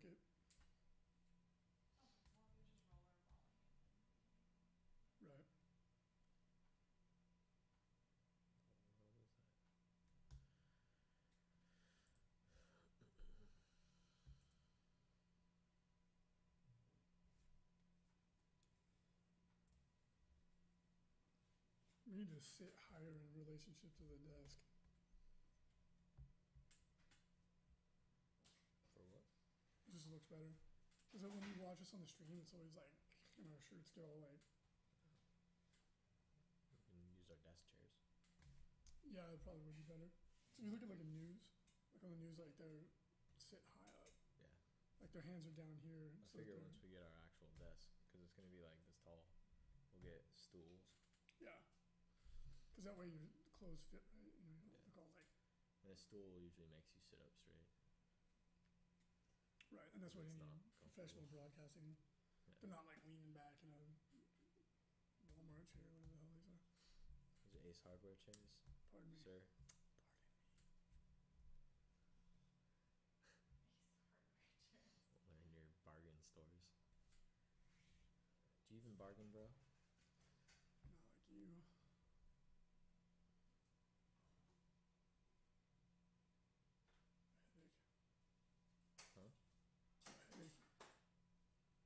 like it. Okay, well, we just roll our ball again. Right. We need to sit higher in relationship to the desk. For what? It just looks better. Because when you watch us on the stream, it's always like, our shirts get all like. We can use our desk chairs. Yeah, it probably would be better. So you look at like a news, like on the news, like they're sit high up. Yeah. Like their hands are down here. I figure once we get our actual desk, because it's gonna be like this tall, we'll get stools. Yeah. Because that way your clothes fit, right? You know, you don't look all like. And a stool usually makes you sit up straight. Right, and that's what you It's need not professional broadcasting. Yeah. They're not like leaning back in a Walmart chair, whatever the hell these are. Those are Ace Hardware chairs, Pardon me. sir. Learn your bargain stores. Do you even bargain, bro? Not like you. Headache. Huh? Headache.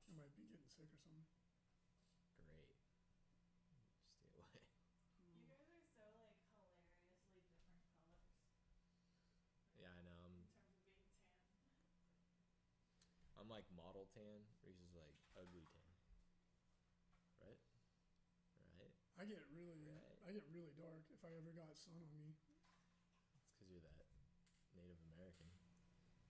I might be getting sick or something. Great. Stay away. You guys are so like hilariously different colors. Yeah, I know. In terms of being tan. I'm like model tan. Reese is like ugly tan. Right? Right? I get really dark if I ever got sun on me. It's because you're that Native American.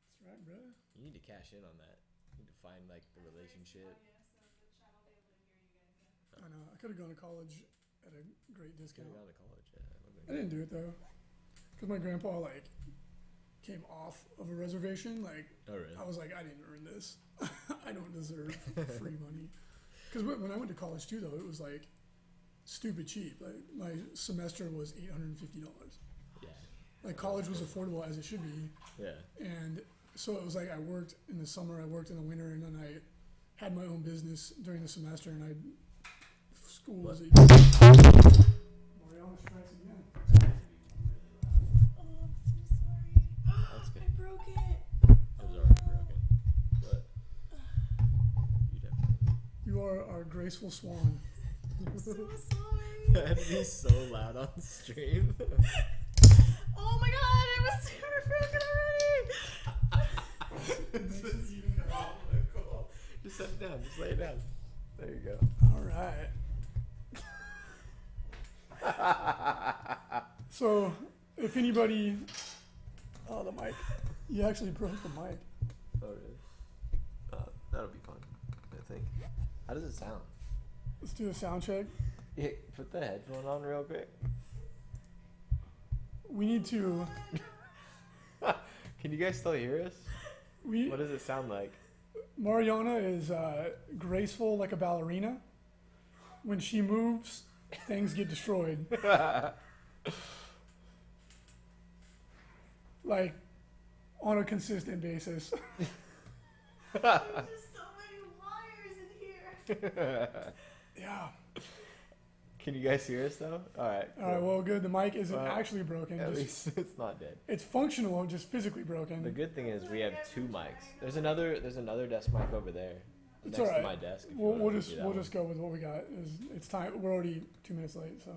That's right, bro. You need to cash in on that. You need to find like the relationship. So the chat will be able to hear you guys then. I know. I could have gone to college at a great Could discount. have gone to college. Yeah, I didn't do it though, because my grandpa like came off of a reservation. Like, oh really? I was like, I didn't earn this. I don't deserve free money. Because when I went to college too, though, it was like stupid cheap. Like my semester was $850. Yeah. Like college was affordable as it should be. Yeah. And so it was like I worked in the summer, I worked in the winter, and then I had my own business during the semester, and school was a. Mariana strikes again. Oh, I'm so sorry. That's good. I broke it. It was already broken. But you definitely. You are our graceful swan. I'm so sorry. That'd be so loud on stream. Oh my god, it was super broken already. Cool. Just set it down. Just lay it down. There you go. All right. So, if anybody, the mic. You actually broke the mic. Oh really? That'll be fun. I think. How does it sound? Let's do a sound check. Yeah, put the headphone on real quick. We need to. Can you guys still hear us? What does it sound like? Mariana is graceful like a ballerina. When she moves, things get destroyed. Like, on a consistent basis. There's just so many wires in here. Yeah. Can you guys hear us though? Alright. Cool. Alright, well, good. The mic isn't actually broken. At least it's not dead. It's functional, just physically broken. The good thing is we have two mics. There's another desk mic over there. It's next alright. to my desk. We'll just go with what we got. It's time. We're already 2 minutes late, so.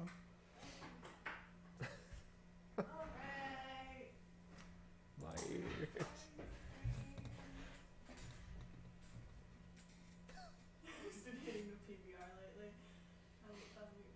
Alright. My ears. I've just been hitting the PBR lately. That's weird.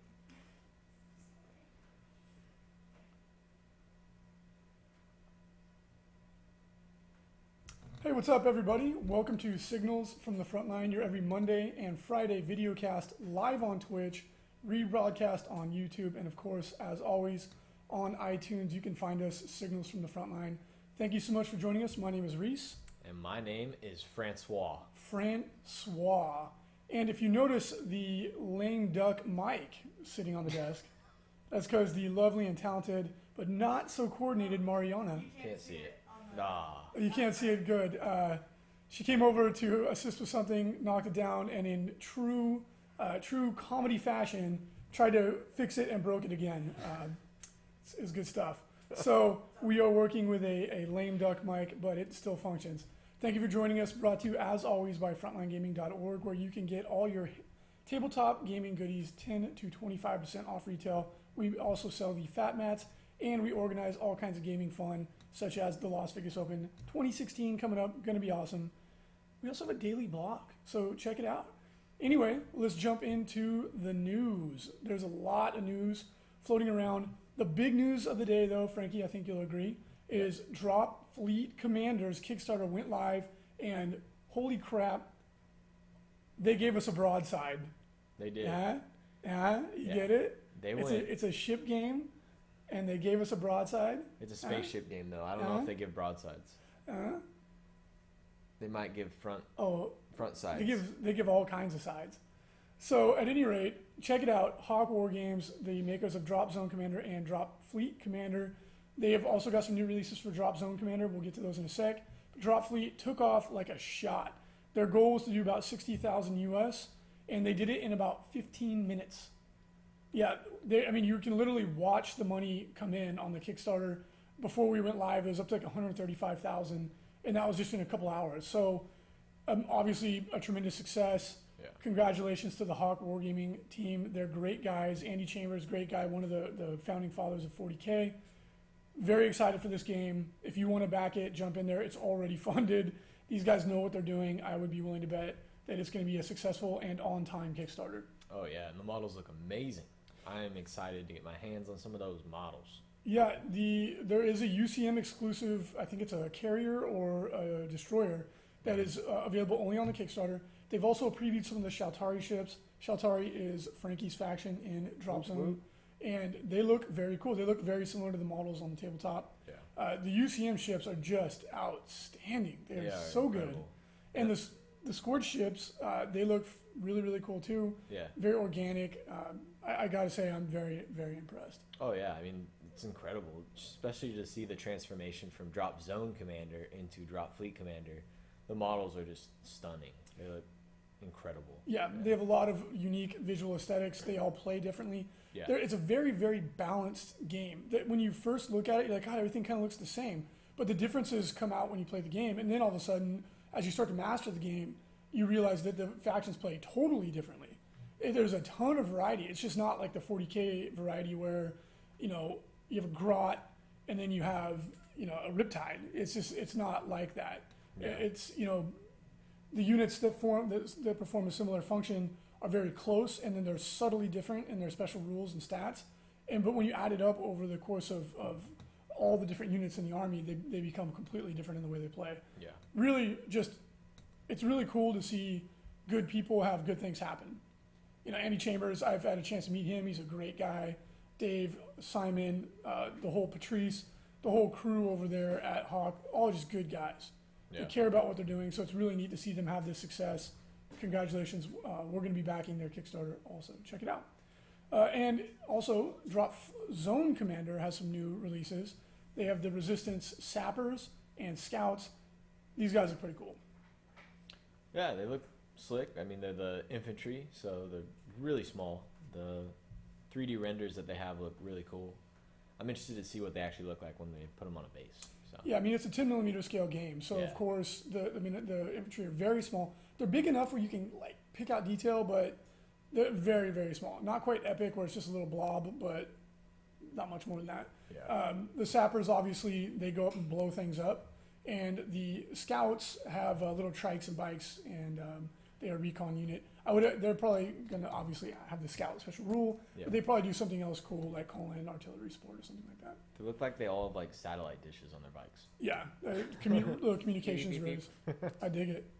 Hey, what's up, everybody? Welcome to Signals from the Frontline, your every Monday and Friday videocast live on Twitch, rebroadcast on YouTube, and of course, as always, on iTunes. You can find us, Signals from the Frontline. Thank you so much for joining us. My name is Reese. And my name is Francois. Francois. And if you notice the lame duck mic sitting on the desk, that's because the lovely and talented, but not so coordinated Mariana. Can't see it. You can't see it good. She came over to assist with something, knocked it down, and in true comedy fashion, tried to fix it and broke it again. It's good stuff. So we are working with a lame duck mic, but it still functions. Thank you for joining us. Brought to you, as always, by frontlinegaming.org, where you can get all your tabletop gaming goodies 10 to 25% off retail. We also sell the fat mats, and we organize all kinds of gaming fun, such as the Las Vegas Open 2016 coming up. Going to be awesome. We also have a daily blog, so check it out. Anyway, let's jump into the news. There's a lot of news floating around. The big news of the day, though, Frankie, I think you'll agree, is Drop Fleet Commander's Kickstarter went live, and holy crap, they gave us a broadside. They did. You get it? They went. It's a ship game, and they gave us a broadside. It's a spaceship game, though. I don't know if they give broadsides. They might give front sides. They give all kinds of sides. So at any rate, check it out. Hawk War Games, the makers of Drop Zone Commander and Drop Fleet Commander. They have also got some new releases for Drop Zone Commander. We'll get to those in a sec. But Drop Fleet took off like a shot. Their goal was to do about 60,000 US, and they did it in about 15 minutes. Yeah, you can literally watch the money come in on the Kickstarter. Before we went live, it was up to like 135,000, and that was just in a couple hours. So obviously a tremendous success. Yeah. Congratulations to the Hawk Wargaming team. They're great guys. Andy Chambers, great guy, one of the founding fathers of 40K. Very excited for this game. If you want to back it, jump in there. It's already funded. These guys know what they're doing. I would be willing to bet that it's going to be a successful and on-time Kickstarter. Oh, yeah, and the models look amazing. I am excited to get my hands on some of those models. Yeah, there is a UCM exclusive, I think it's a carrier or a destroyer, that is available only on the Kickstarter. They've also previewed some of the Shaltari ships. Shaltari is Frankie's faction in Drop Zone, and they look very cool. They look very similar to the models on the tabletop. Yeah. The UCM ships are just outstanding. They're so incredible. Good. And the Scourge ships, they look really, really cool too. Yeah. Very organic. I got to say, I'm very, very impressed. Oh, yeah. I mean, it's incredible, especially to see the transformation from Drop Zone Commander into Drop Fleet Commander. The models are just stunning. They look incredible. Yeah, they have a lot of unique visual aesthetics. They all play differently. Yeah. It's a very, very balanced game. That when you first look at it, you're like, God, everything kind of looks the same. But the differences come out when you play the game. And then all of a sudden, as you start to master the game, you realize that the factions play totally differently. There's a ton of variety. It's just not like the 40K variety where, you have a Grot and then you have, a Riptide. It's not like that. Yeah. It's, the units that perform a similar function are very close, and then they're subtly different in their special rules and stats. But when you add it up over the course of all the different units in the army, they become completely different in the way they play. Yeah. Really, it's really cool to see good people have good things happen. Andy Chambers, I've had a chance to meet him. He's a great guy. Dave, Simon, the whole Patrice, the whole crew over there at Hawk, all just good guys. Yeah. They care about what they're doing, so it's really neat to see them have this success. Congratulations. We're going to be backing their Kickstarter also. Check it out. And also, Drop Zone Commander has some new releases. They have the Resistance Sappers and Scouts. These guys are pretty cool. Yeah, they look slick. I mean, they're the infantry, so they're really small. The 3D renders that they have look really cool. I'm interested to see what they actually look like when they put them on a base. So. Yeah, I mean, it's a 10 millimeter scale game, so of course the infantry are very small. They're big enough where you can pick out detail, but they're very, very small. Not quite epic where it's just a little blob, but not much more than that. Yeah. The sappers, obviously, they go up and blow things up, and the scouts have little trikes and bikes, and they're a recon unit. They're probably going to obviously have the scout special rule, but they probably do something else cool like call in artillery support or something like that. They look like they all have satellite dishes on their bikes. Yeah, little communications rings. I dig it.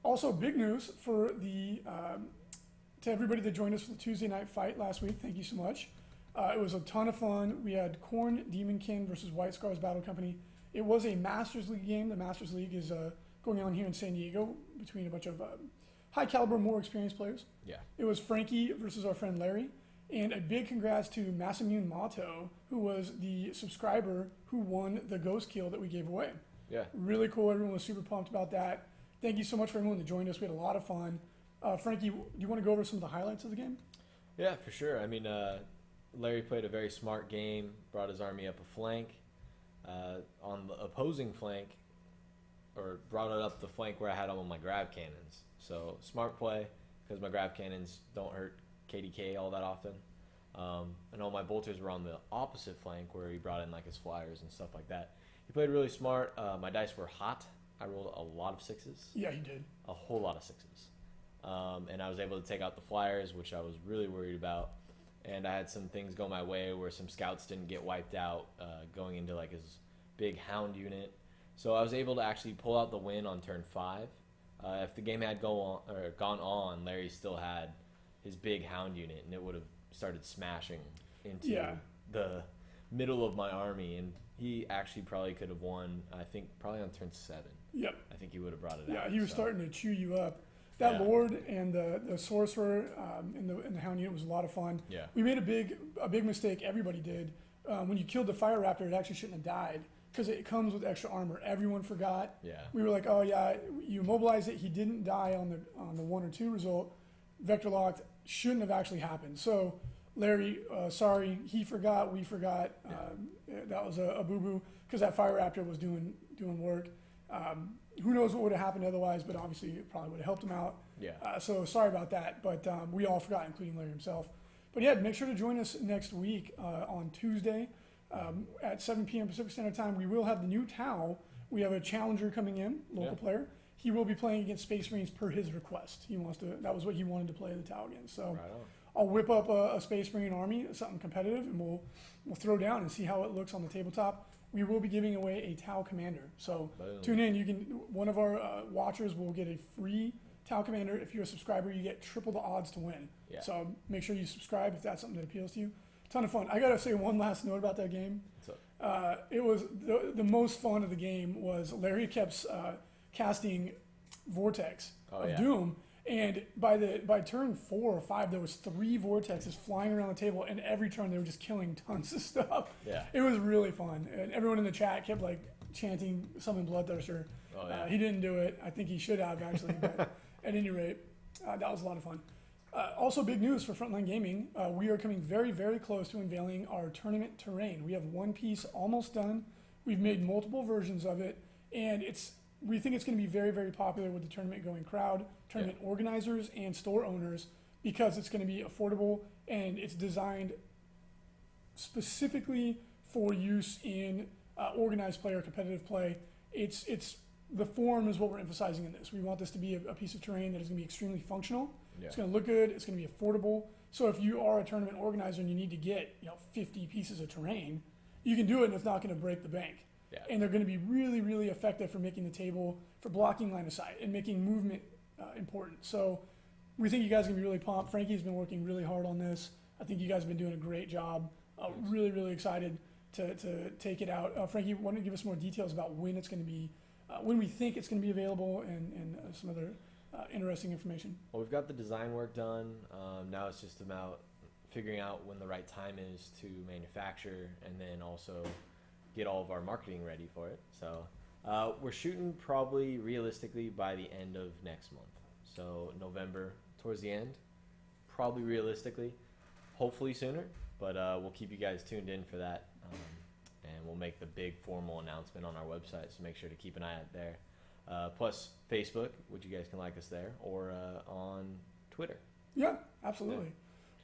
Also, big news for to everybody that joined us for the Tuesday night fight last week. Thank you so much. It was a ton of fun. We had Khorne Demonkin versus White Scars Battle Company. It was a Masters League game. The Masters League is going on here in San Diego between a bunch of high caliber, more experienced players. Yeah. It was Frankie versus our friend Larry. And a big congrats to Massimune Mato, who was the subscriber who won the ghost kill that we gave away. Yeah. Really cool. Everyone was super pumped about that. Thank you so much for everyone that joined us. We had a lot of fun. Frankie, do you want to go over some of the highlights of the game? Yeah, for sure. I mean, Larry played a very smart game, brought his army up a flank. On the opposing flank, or brought it up the flank where I had all my grab cannons. So smart play, because my grab cannons don't hurt KDK all that often. And all my bolters were on the opposite flank where he brought in like his flyers and stuff like that. He played really smart. My dice were hot. I rolled a lot of sixes. Yeah, he did. A whole lot of sixes. And I was able to take out the flyers, which I was really worried about. And I had some things go my way where some scouts didn't get wiped out going into like his big hound unit. So I was able to actually pull out the win on turn 5. If the game had gone on, Larry still had his big hound unit, and it would have started smashing into the middle of my army. And he actually probably could have won, I think, probably on turn 7. Yep. I think he would have brought it out. Yeah, he was starting to chew you up. That Lord and the Sorcerer in the Hound unit was a lot of fun. Yeah. We made a big mistake. Everybody did. When you killed the Fire Raptor, it actually shouldn't have died because it comes with extra armor. Everyone forgot. Yeah. We were like, oh yeah, you immobilized it. He didn't die on the 1 or 2 result. Vector locked shouldn't have actually happened. So Larry, sorry, he forgot. We forgot. That was a boo boo because that Fire Raptor was doing work. Who knows what would have happened otherwise, but obviously it probably would have helped him out. Yeah. So sorry about that, but we all forgot, including Larry himself. But yeah, make sure to join us next week on Tuesday at 7 p.m. Pacific Standard Time. We will have the new Tau. We have a challenger coming in, local player. He will be playing against Space Marines per his request. That was what he wanted to play the Tau against. So I'll whip up a Space Marine army, something competitive, and we'll throw down and see how it looks on the tabletop. We will be giving away a Tau Commander. So tune in. One of our watchers will get a free Tau Commander. If you're a subscriber, you get triple the odds to win. Yeah. So make sure you subscribe if that's something that appeals to you. Ton of fun. I gotta say one last note about that game. It was the most fun of the game was Larry kept casting Vortex of Doom. And by turn 4 or 5, there was 3 vortexes flying around the table, and every turn they were just killing tons of stuff. Yeah, it was really fun, and everyone in the chat kept like chanting "Summon Bloodthirster." He didn't do it. I think he should have actually, but at any rate, that was a lot of fun. Also, big news for Frontline Gaming: we are coming very, very close to unveiling our tournament terrain. We have one piece almost done. We've made multiple versions of it, and we think it's going to be very, very popular with the tournament going crowd, tournament organizers, and store owners because it's going to be affordable and it's designed specifically for use in organized play or competitive play. It's the form is what we're emphasizing in this. We want this to be a piece of terrain that is going to be extremely functional. Yeah. It's going to look good. It's going to be affordable. So if you are a tournament organizer and you need to get 50 pieces of terrain, you can do it and it's not going to break the bank. Yeah. And they're going to be really, really effective for making the table, for blocking line of sight, and making movement important. So we think you guys are going to be really pumped. Frankie's been working really hard on this. I think you guys have been doing a great job. Really, really excited to take it out. Frankie, why don't you give us more details about when it's going to be, when we think it's going to be available, and some other interesting information. Well, we've got the design work done. Now it's just about figuring out when the right time is to manufacture, and then also get all of our marketing ready for it. So we're shooting probably realistically by the end of next month. So November towards the end, probably realistically, hopefully sooner, but we'll keep you guys tuned in for that. And we'll make the big formal announcement on our website, so make sure to keep an eye out there. Plus Facebook, which you guys can like us there, or on Twitter. Yeah, absolutely.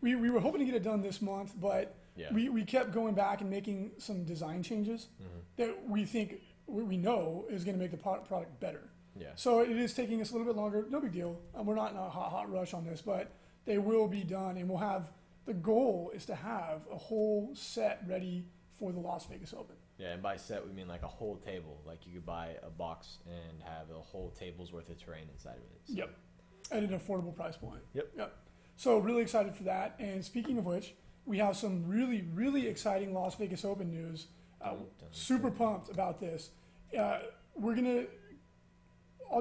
Yeah. We were hoping to get it done this month, but we kept going back and making some design changes that we know is going to make the product better. Yeah. So it is taking us a little bit longer. No big deal. We're not in a hot rush on this, but they will be done, and the goal is to have a whole set ready for the Las Vegas Open. Yeah, and by set we mean like a whole table. Like you could buy a box and have a whole table's worth of terrain inside of it. So. Yep. At an affordable price point. Yep. So really excited for that. And speaking of which, we have some really, really exciting Las Vegas Open news. Super pumped about this. I'll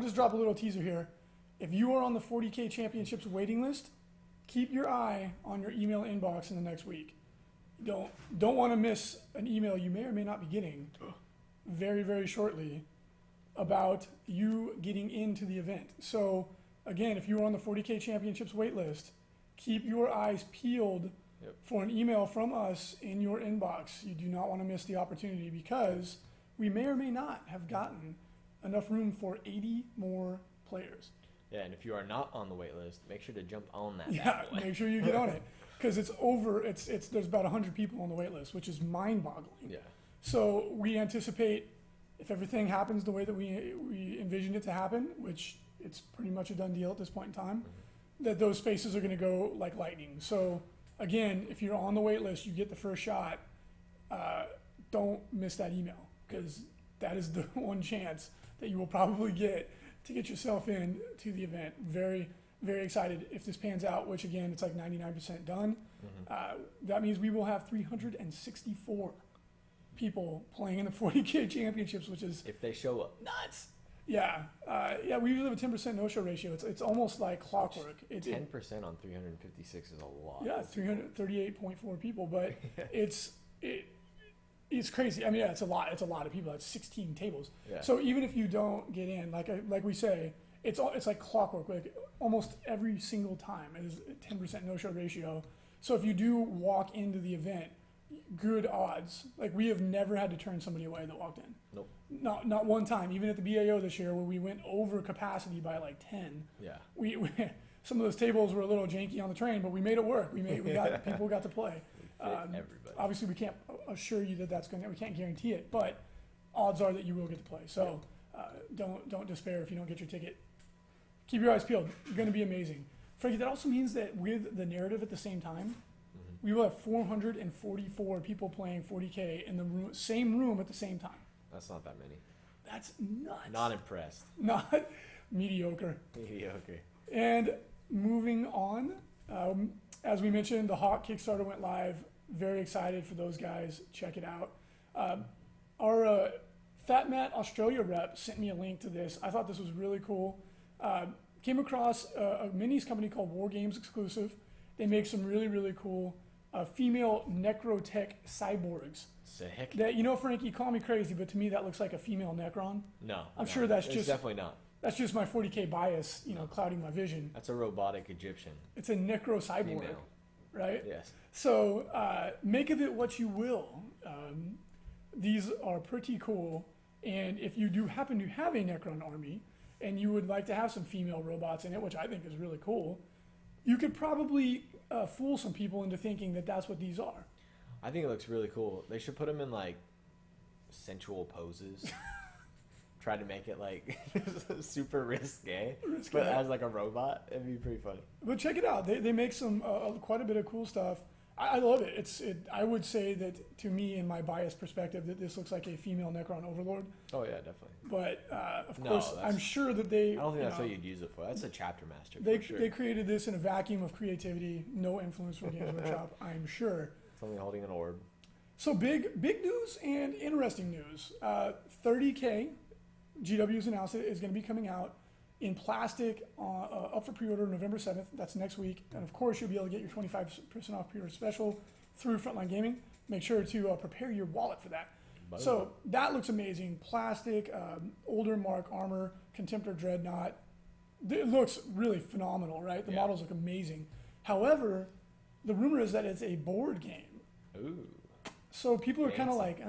just drop a little teaser here. If you are on the 40K Championships waiting list, keep your eye on your email inbox in the next week. Don't want to miss an email you may or may not be getting very, very shortly about you getting into the event. So again, if you are on the 40K Championships waitlist, keep your eyes peeled for an email from us in your inbox. You do not want to miss the opportunity because we may or may not have gotten enough room for 80 more players. Yeah, and if you are not on the wait list, make sure to jump on that. Yeah, make sure you get on it because it's over. There's about 100 people on the wait list, which is mind-boggling. Yeah. So we anticipate if everything happens the way that we envisioned it to happen, which it's pretty much a done deal at this point in time, that those spaces are going to go like lightning. So again, if you're on the wait list, you get the first shot. Don't miss that email because that is the one chance that you will probably get to get yourself in to the event. Very, very excited if this pans out, which again, it's like 99% done. That means we will have 364 people playing in the 40K championships, which is... If they show up. Nuts! Yeah. Yeah, we usually have a 10% no-show ratio. It's almost like clockwork. 10% on 356 is a lot. Yeah, 338.4 people, but it's crazy. I mean, yeah, it's a lot of people. It's 16 tables. Yeah. So even if you don't get in, like we say, it's like clockwork. Like almost every single time it is a 10% no-show ratio. So if you do walk into the event, good odds. Like we have never had to turn somebody away that walked in. Nope. Not one time. Even at the BAO this year, where we went over capacity by like 10. Yeah. We some of those tables were a little janky on the train, but we made it work. We got people got to play. Everybody. Obviously, we can't assure you that we can't guarantee it, but odds are that you will get to play. So don't despair if you don't get your ticket. Keep your eyes peeled. It's going to be amazing. Frankie, that also means that with the narrative at the same time, we will have 444 people playing 40K in the same room at the same time. That's not that many. That's nuts. Not impressed. Not mediocre. Mediocre. And moving on, as we mentioned, the Hawk Kickstarter went live. Very excited for those guys. Check it out. Our Fat Matt Australia rep sent me a link to this. I thought this was really cool. Came across a minis company called War Games Exclusive. They make some really, really cool female necrotech cyborgs. Sick. That, Frankie, call me crazy, but to me that looks like a female Necron. No. I'm sure that's it's just... definitely not. That's just my 40K bias, clouding my vision. That's a robotic Egyptian. It's a necro cyborg, female. Right? Yes. So make of it what you will. These are pretty cool, and if you do happen to have a Necron army, and you would like to have some female robots in it, which I think is really cool, you could probably fool some people into thinking that that's what these are. I think it looks really cool. They should put them in like sensual poses. Try to make it like super risque, but as like a robot. It'd be pretty funny. But check it out. They make some quite a bit of cool stuff. I love it. I would say that to me, in my biased perspective, that this looks like a female Necron Overlord. Oh yeah, definitely. But of course, I'm sure that they... I don't think that's what you'd use it for. That's a chapter master. They created this in a vacuum of creativity, no influence from Games Workshop, I'm sure. It's only holding an orb. So big news and interesting news. 30K, GW's announced it, is going to be coming out in plastic, up for pre-order November 7th. That's next week. And of course, you'll be able to get your 25% off pre-order special through Frontline Gaming. Make sure to prepare your wallet for that. Boom. So that looks amazing. Plastic, older Mark armor, Contemptor Dreadnought. It looks really phenomenal, right? The models look amazing. However, the rumor is that it's a board game. Ooh. So people are kind of like,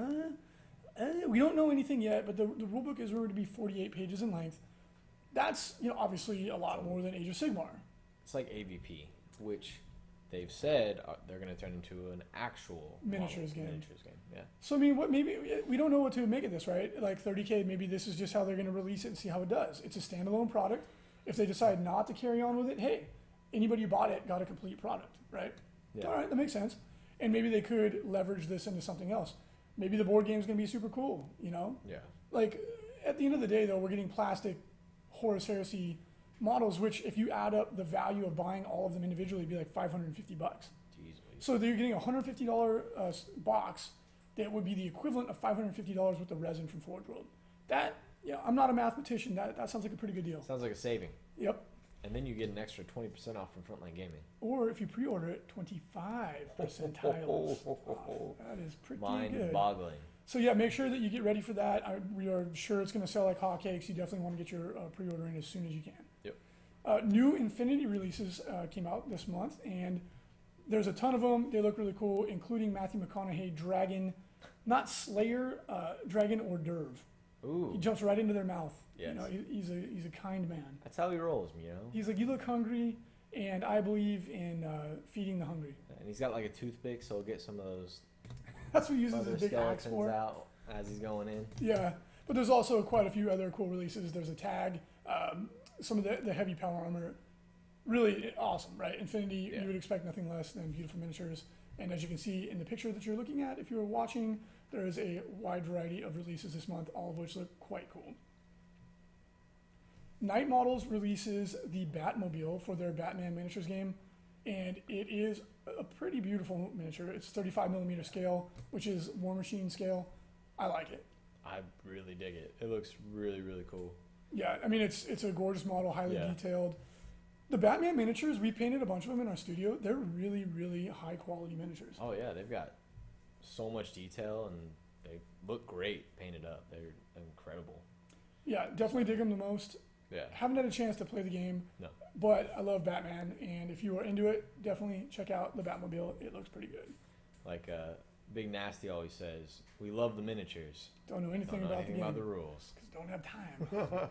we don't know anything yet, but the rulebook is rumored to be 48 pages in length. That's, obviously a lot more than Age of Sigmar. It's like AVP, which they've said they're going to turn into an actual miniatures game. Yeah. So I mean, maybe we don't know what to make of this, right? Like 30K, maybe this is just how they're going to release it and see how it does. It's a standalone product. If they decide not to carry on with it, hey, anybody who bought it got a complete product, right? Yeah. All right, that makes sense. And maybe they could leverage this into something else. Maybe the board game's going to be super cool, Yeah. Like, at the end of the day, though, we're getting plastic Horus Heresy models, which if you add up the value of buying all of them individually, it'd be like $550. Easily. So you're getting a $150 box that would be the equivalent of $550 with the resin from Forge World. That, I'm not a mathematician. That sounds like a pretty good deal. Sounds like a saving. Yep. And then you get an extra 20% off from Frontline Gaming. Or if you pre-order it, 25 percentiles off. That is pretty good. Mind-boggling. So yeah, make sure that you get ready for that. We are sure it's going to sell like hotcakes. You definitely want to get your pre-order in as soon as you can. Yep. New Infinity releases came out this month, and there's a ton of them. They look really cool, including Matthew McConaughey Dragon, not Slayer, Dragon hors d'oeuvre. Ooh. He jumps right into their mouth. Yes. You know, he's a kind man. That's how he rolls, you know. He's like, you look hungry, and I believe in feeding the hungry. And he's got like a toothpick, so he'll get some of those That's what he uses other his big axe skeletons for. out as he's going in. Yeah, but there's also quite a few other cool releases. There's a tag, some of the heavy power armor, really awesome, right? Infinity, Yeah. you would expect nothing less than beautiful miniatures. And as you can see in the picture that you're looking at, if you're watching, there is a wide variety of releases this month, all of which look quite cool. Night Models releases the Batmobile for their Batman miniatures game, and it is a pretty beautiful miniature. It's 35mm scale, which is War Machine scale. I like it. I really dig it. It looks really, really cool. Yeah, I mean, it's a gorgeous model, highly Yeah. detailed. The Batman miniatures, we painted a bunch of them in our studio. They're really, really high quality miniatures. Oh yeah, they've got so much detail and they look great painted up. They're incredible. Yeah, definitely dig them the most. Yeah. Haven't had a chance to play the game, No. but I love Batman, and if you are into it, definitely check out the Batmobile. It looks pretty good. Like Big Nasty always says, we love the miniatures. Don't know anything Don't know about anything the game about the rules. because don't have time.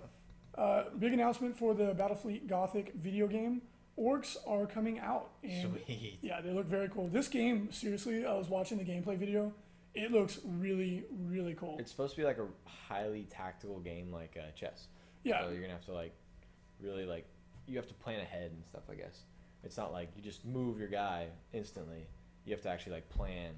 Big announcement for the Battlefleet Gothic video game. Orcs are coming out, and Sweet. yeah, they look very cool. This game, seriously, I was watching the gameplay video. It looks really, really cool. It's supposed to be like a highly tactical game like chess. Yeah, So you're gonna have to like really like you have to plan ahead and stuff. I guess it's not like you just move your guy instantly. You have to actually like plan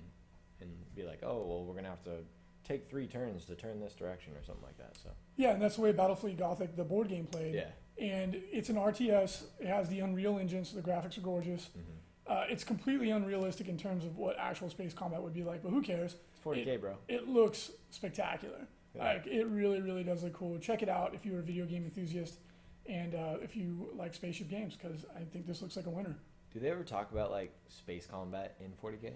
and be like, oh well, we're gonna have to take 3 turns to turn this direction or something like that. So yeah, and that's the way Battlefleet Gothic, the board game, played. yeah. And it's an RTS. It has the Unreal Engine, so the graphics are gorgeous. Mm-hmm. It's completely unrealistic in terms of what actual space combat would be like, but who cares? It's 40K, bro. It looks spectacular. Yeah. Like, it really, really does look cool. Check it out if you're a video game enthusiast and if you like spaceship games, because I think this looks like a winner. Do they ever talk about like space combat in 40K?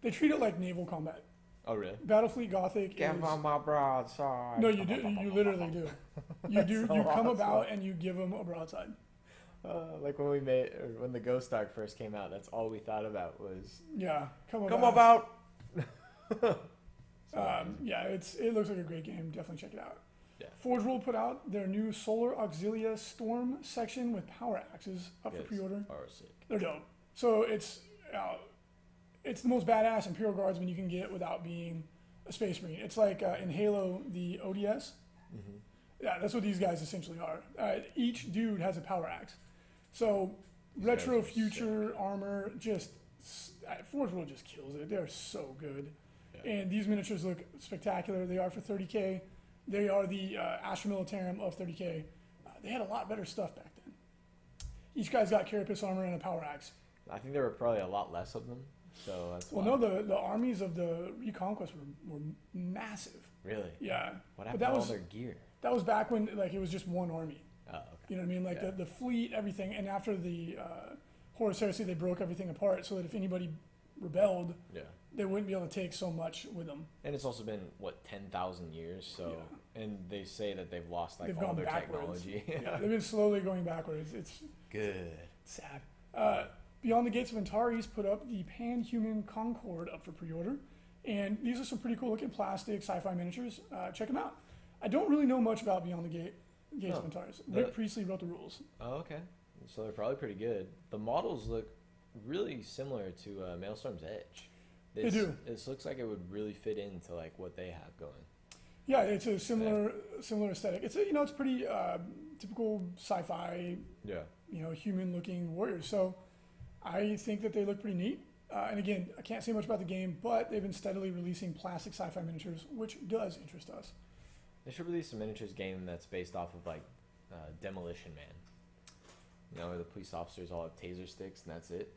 They treat it like naval combat. Oh really? Battlefleet Gothic Get is... on my broadside. No, you do. You literally do. You do. so You come awesome. about and you give them a broadside. Like when we made, or when the Ghost Ark first came out, that's all we thought about was Yeah, come come about. about. Yeah, it looks like a great game. Definitely check it out. Yeah. Forge World put out their new Solar Auxilia Storm section with power axes up for Yes. pre-order. Are sick. They're dope. So it's the most badass Imperial Guardsman you can get without being a Space Marine. It's like in Halo the ODS. Mm-hmm. Yeah, that's what these guys essentially are. Each dude has a power axe. So These retro guys are future armor, just Forge World just kills it. They're so good. Yeah. And these miniatures look spectacular. They are for 30K. They are the Astra Militarum of 30K. They had a lot better stuff back then. Each guy's got carapace armor and a power axe. I think there were probably a lot less of them. So that's Well, why. no, the armies of the Reconquest were massive. Really? Yeah. What But happened that to all was- their gear? That was back when like it was just one army. Oh, okay. You know what I mean? Like Yeah. the fleet, everything. And after the Horus Heresy, they broke everything apart so that if anybody rebelled, Yeah. they wouldn't be able to take so much with them. And it's also been what 10,000 years. So, and they say that they've lost like They've all gone their backwards. technology. Yeah, they've been slowly going backwards. It's Good. sad. Beyond the Gates of Antares put up the Pan-Human Concord up for pre-order. And these are some pretty cool looking plastic sci-fi miniatures. Check them out. I don't really know much about Beyond the Gates of No. Antares. The- Rick Priestley wrote the rules. Oh, okay. So they're probably pretty good. The models look really similar to Maelstrom Edge. They do. This looks like it would really fit into like what they have going. Yeah, it's a similar aesthetic. It's it's pretty typical sci-fi, Yeah. human-looking warriors. So I think that they look pretty neat. And again, I can't say much about the game, but they've been steadily releasing plastic sci-fi miniatures, which does interest us. They should release a miniatures game that's based off of like Demolition Man. Where the police officers all have taser sticks and that's it.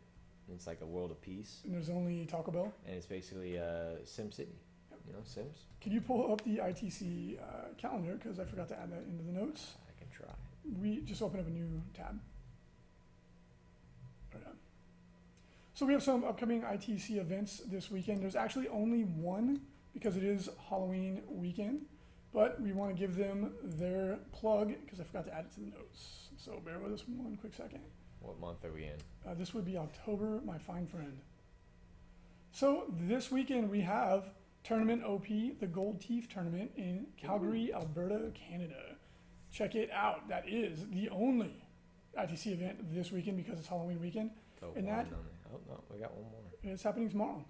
And it's like a world of peace. And there's only Taco Bell. And it's basically Sim City. Sims. Can you pull up the ITC calendar? Because I forgot to add that into the notes. I can try. We just open up a new tab. Right on. So we have some upcoming ITC events this weekend. There's actually only one because it is Halloween weekend. But we want to give them their plug because I forgot to add it to the notes. So bear with us one quick second. What month are we in? This would be October, my fine friend. So this weekend we have Tournament OP, the Gold Teeth Tournament in Calgary, Alberta, Canada. Check it out. That is the only ITC event this weekend because it's Halloween weekend. And that oh no, we got one more. It's happening tomorrow.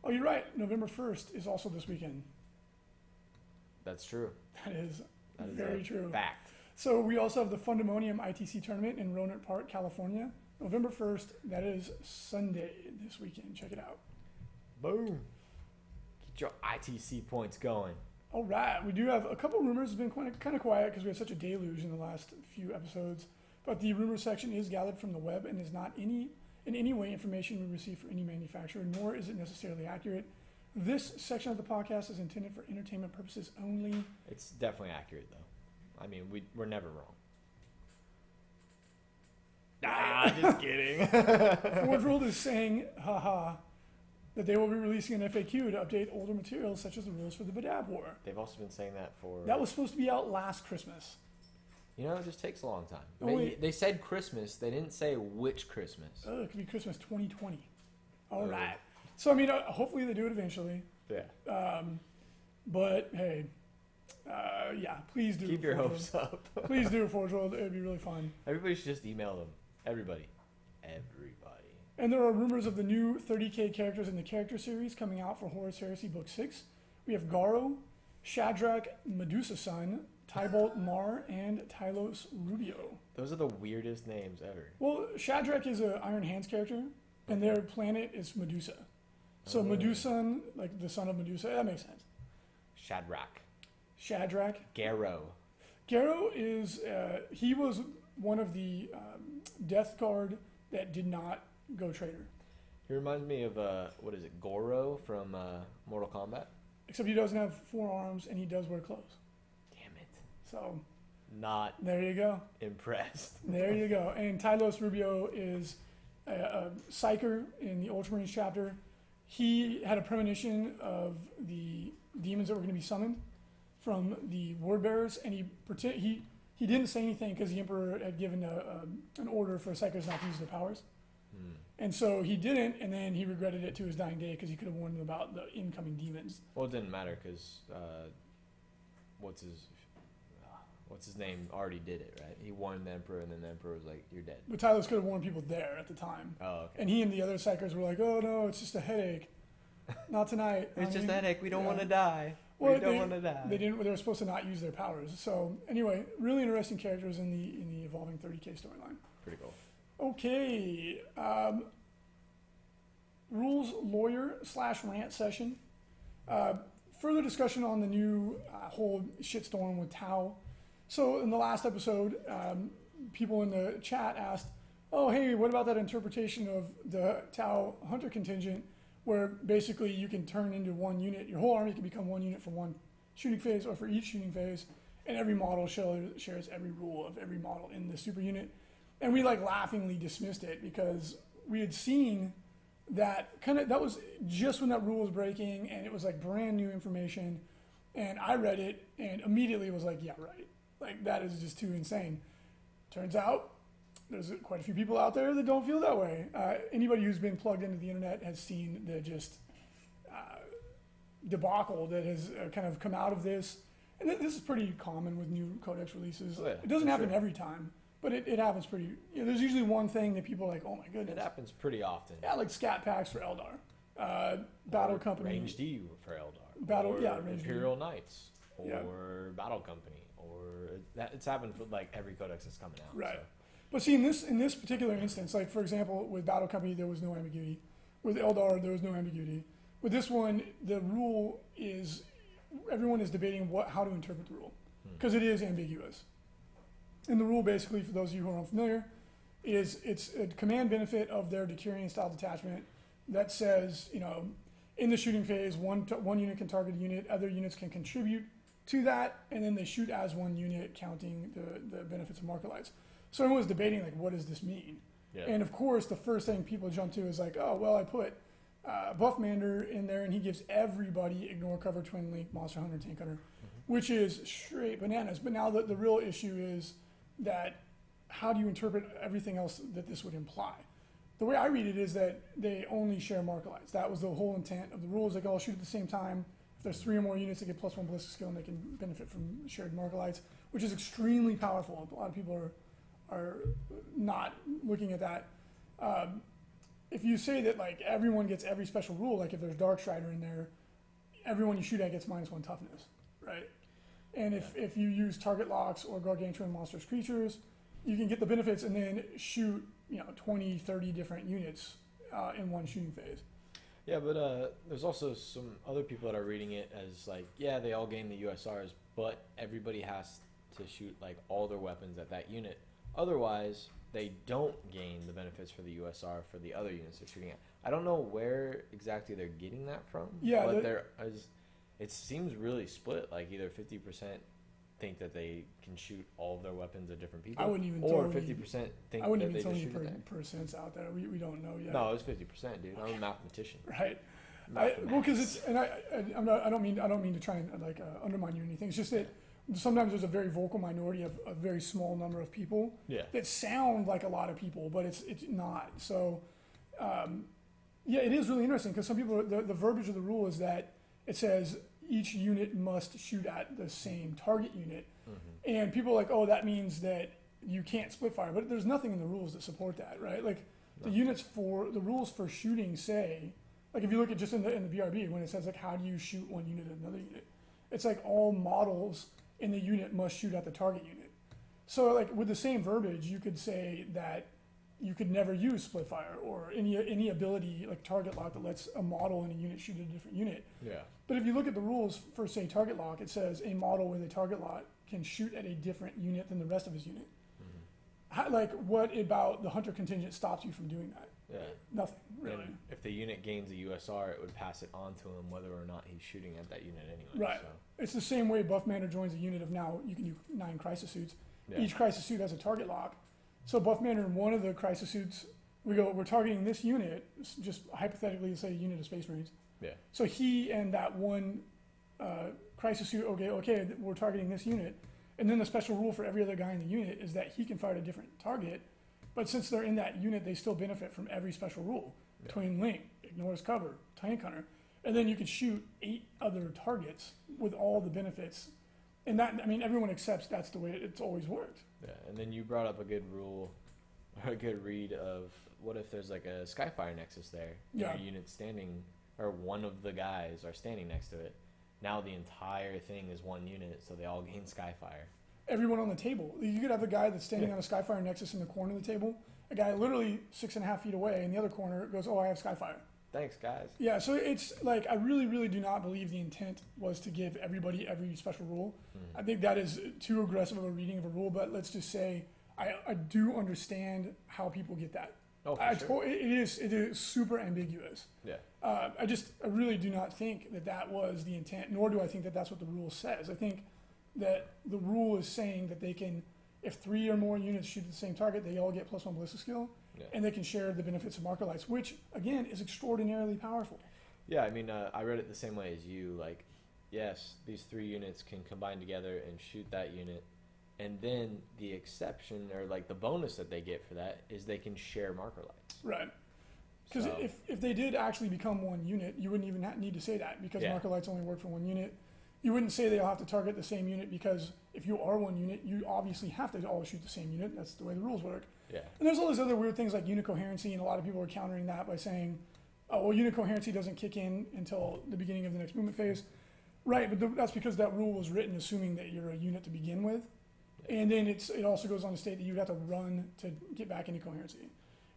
Oh, you're right. November 1st is also this weekend. That's true. That is That is very a true. fact. So we also have the Fundemonium ITC tournament in Roanoke Park, California. November 1st, that is Sunday this weekend. Check it out. Boom. Get your ITC points going. All right. We do have a couple rumors. It's been kind of quiet because we had such a deluge in the last few episodes. But the rumor section is gathered from the web and is not in any way information we receive for any manufacturer, nor is it necessarily accurate. This section of the podcast is intended for entertainment purposes only. It's definitely accurate, though. I mean, we're never wrong. Ah, just kidding. Forge World is saying, haha, that they will be releasing an FAQ to update older materials such as the rules for the Badab War. They've also been saying that for... That was supposed to be out last Christmas. You know, it just takes a long time. Only- They said Christmas. They didn't say which Christmas. Oh, it could be Christmas 2020. All right. So, I mean, hopefully they do it eventually. Yeah. But, hey, yeah, please do. Keep your Forge hopes World. up. Please do Forge World. It would be really fun. Everybody should just email them. Everybody. And there are rumors of the new 30k characters in the character series coming out for Horus Heresy Book 6. We have Garo, Shadrach Medusa Sun, Tybalt Mar, and Tylos Rubio. Those are the weirdest names ever. Well, Shadrach is an Iron Hands character, and their planet is Medusa. So Medusa, like the son of Medusa, that makes sense. Shadrach. Garo. Garo is, he was one of the Death Guard that did not go traitor. He reminds me of, what is it, Goro from Mortal Kombat? Except he doesn't have 4 arms, and he does wear clothes. Damn it. So, Not there you go. impressed. There you go. And Tylos Rubio is a psyker in the Ultramarines chapter. He had a premonition of the demons that were going to be summoned from the word bearers, and he didn't say anything because the Emperor had given an order for psykers not to use their powers. And so he didn't, and then he regretted it to his dying day because he could have warned them about the incoming demons. Well, it didn't matter because what's his name already did it, right? He warned the Emperor, and then the Emperor was like, "You're dead." But Tylos could have warned people there at the time. Oh, okay. And he and the other psykers were like, "Oh no, it's just a headache. Not tonight." It's just a headache. We don't yeah. want to die. Well, we don't want to die. They didn't. They were supposed to not use their powers. So anyway, really interesting characters in the evolving 30k storyline. Pretty cool. Okay. Rules lawyer / rant session. Further discussion on the new whole shitstorm with Tau. So in the last episode, people in the chat asked, "Oh, hey, what about that interpretation of the Tau Hunter contingent, where basically you can turn into one unit, your whole army can become one unit for one shooting phase or for each shooting phase, and every model shares every rule of every model in the super unit." And we like laughingly dismissed it because we had seen that that was just when that rule was breaking, and it was like brand new information, and I read it and immediately was like, yeah, right. Like, that is just too insane. Turns out there's quite a few people out there that don't feel that way. Anybody who's been plugged into the internet has seen the just debacle that has kind of come out of this. And this is pretty common with new codex releases. Oh, yeah, it doesn't happen sure. every time, but it happens pretty. There's usually one thing that people are like, oh my goodness. It happens pretty often. Yeah, like scat packs for Eldar, Battle Company, Range D for Eldar, Range D. Imperial Knights, or Yeah. Battle Company, or it's happened for like every codex that's coming out. Right. So. But see, in this particular instance, like for example, with Battle Company, there was no ambiguity. With Eldar, there was no ambiguity. With this one, the rule is everyone is debating how to interpret the rule because it is ambiguous. And the rule, basically, for those of you who are unfamiliar, is it's a command benefit of their Decurion style detachment that says, in the shooting phase, one unit can target a unit, other units can contribute to that, and then they shoot as one unit, counting the benefits of marker lights. So everyone's debating, like, what does this mean? Yeah. And of course, the first thing people jump to is like, oh, well, I put Buffmander in there, and he gives everybody ignore cover, twin link, monster hunter, tank hunter, which is straight bananas. But now the real issue is that how do you interpret everything else that this would imply? The way I read it is that they only share marker lights. That was the whole intent of the rules. They can all shoot at the same time. If there's 3 or more units, they get +1 ballistic skill, and they can benefit from shared marker lights, which is extremely powerful. A lot of people are not looking at that. If you say that like everyone gets every special rule, like if there's Dark Strider in there, everyone you shoot at gets -1 toughness, right? And if you use target locks or gargantuan monstrous creatures, you can get the benefits and then shoot 20, 30 different units in one shooting phase. Yeah, but there's also some other people that are reading it as like, yeah, they all gain the USRs, but everybody has to shoot like all their weapons at that unit. Otherwise, they don't gain the benefits for the USR for the other units they're shooting at. I don't know where exactly they're getting that from. Yeah, but it seems really split. Like either 50% think that they can shoot all of their weapons at different people, I wouldn't even or throw 50% think I wouldn't that even they throw just any shoot at that. percents out there. We don't know yet. No, it was 50%, dude. I'm a mathematician. Right. Well, because it's, and I don't mean to try and like undermine you or anything. It's just that sometimes there's a very vocal minority of a very small number of people that sound like a lot of people, but it's not. So, yeah, it is really interesting because some people, the verbiage of the rule is that it says each unit must shoot at the same target unit, and people are like, oh, that means that you can't split fire, but there's nothing in the rules that support that, right? Like the rules for shooting say, like if you look at just in the BRB when it says like how do you shoot one unit at another unit, it's like all models in the unit must shoot at the target unit. So like with the same verbiage, you could say that you could never use split fire or any ability like target lock that lets a model in a unit shoot at a different unit. Yeah. But if you look at the rules for say target lock, it says a model with a target lock can shoot at a different unit than the rest of his unit. Like what about the hunter contingent stops you from doing that? Yeah. Nothing, really. And if the unit gains a USR, it would pass it on to him whether or not he's shooting at that unit anyway. Right. So. It's the same way Buffmander joins a unit of now you can do 9 crisis suits. Yeah. Each crisis suit has a target lock. So Buffmander in one of the crisis suits, we're targeting this unit, just hypothetically say a unit of Space Marines. Yeah. So he and that one crisis suit, okay, we're targeting this unit. And then the special rule for every other guy in the unit is that he can fire at a different target. But since they're in that unit, they still benefit from every special rule. Yeah. Twin link, ignores cover, tank hunter. And then you could shoot 8 other targets with all the benefits. And that, I mean, everyone accepts that's the way it's always worked. Yeah, and then you brought up a good rule, or a good read of what if there's like a Skyfire Nexus there? Yeah. And your unit standing, or one of the guys are standing next to it. Now the entire thing is one unit, so they all gain Skyfire. Everyone on the table. You could have a guy that's standing on a Skyfire Nexus in the corner of the table, a guy literally 6.5 feet away in the other corner goes, oh, I have Skyfire. Thanks, guys. Yeah, so it's like I really, really do not believe the intent was to give everybody every special rule. I think that is too aggressive of a reading of a rule, but let's just say I do understand how people get that. Oh, for sure. It is super ambiguous. Yeah. I really do not think that was the intent, nor do I think that that's what the rule says. I think that the rule is saying that they can, if 3 or more units shoot at the same target, they all get +1 ballistic skill, and they can share the benefits of marker lights, which, again, is extraordinarily powerful. Yeah, I mean, I read it the same way as you. Like, yes, these 3 units can combine together and shoot that unit, and then the exception, or like the bonus that they get for that, is they can share marker lights. Right. Because if they did actually become one unit, you wouldn't even need to say that, because marker lights only work for one unit. You wouldn't say they all have to target the same unit, because if you are one unit, you obviously have to all shoot the same unit. That's the way the rules work. Yeah. And there's all these other weird things like unit coherency, and a lot of people are countering that by saying, oh, well, unit coherency doesn't kick in until the beginning of the next movement phase. Right, but that's because that rule was written assuming that you're a unit to begin with. And then it also goes on to state that you'd have to run to get back into coherency.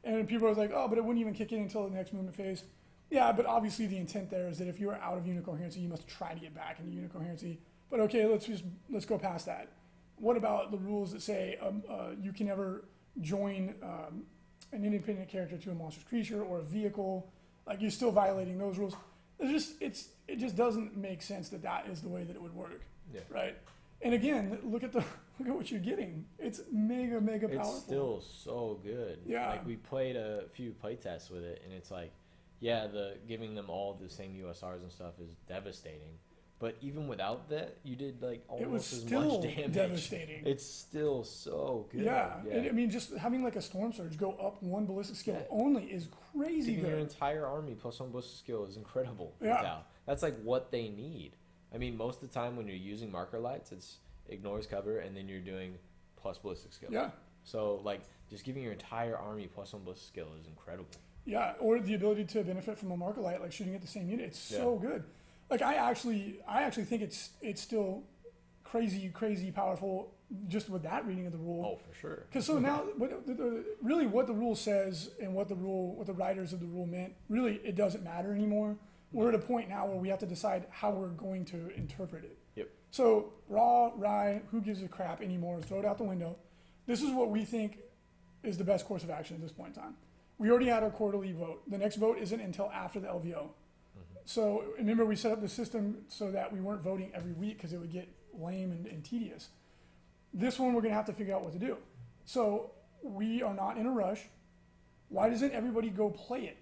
And people are like, oh, but it wouldn't even kick in until the next movement phase. Yeah, but obviously the intent there is that if you are out of unit coherency, you must try to get back into unit coherency. But okay, let's go past that. What about the rules that say you can never join an independent character to a monstrous creature or a vehicle? Like, you're still violating those rules. It just doesn't make sense that is the way that it would work. Yeah. Right. And again, look at what you're getting. It's mega powerful. It's still so good. Yeah. Like, we played a few playtests with it, and it's like, yeah, the giving them all the same USRs and stuff is devastating. But even without that, you did like almost as much damage. Devastating. It's still so good. Yeah. I mean, just having like a storm surge go up 1 ballistic skill only is crazy Giving good. your entire army plus 1 ballistic skill is incredible. Yeah. Tau. That's like what they need. I mean, most of the time when you're using marker lights, it's ignores cover and then you're doing plus ballistic skill. Yeah. So like just giving your entire army plus 1 ballistic skill is incredible. Yeah, or the ability to benefit from a marker light, like shooting at the same unit. It's so good. Like I actually think it's still crazy powerful just with that reading of the rule. Oh, for sure. Because so now, really, what the rule says and what the writers of the rule meant, really, it doesn't matter anymore. We're at a point now where we have to decide how we're going to interpret it. Yep. So raw, rye, who gives a crap anymore? Throw it out the window. This is what we think is the best course of action at this point in time. We already had our quarterly vote. The next vote isn't until after the LVO. So remember, we set up the system so that we weren't voting every week because it would get lame and tedious. This one, we're going to have to figure out what to do. So we are not in a rush. Why doesn't everybody go play it?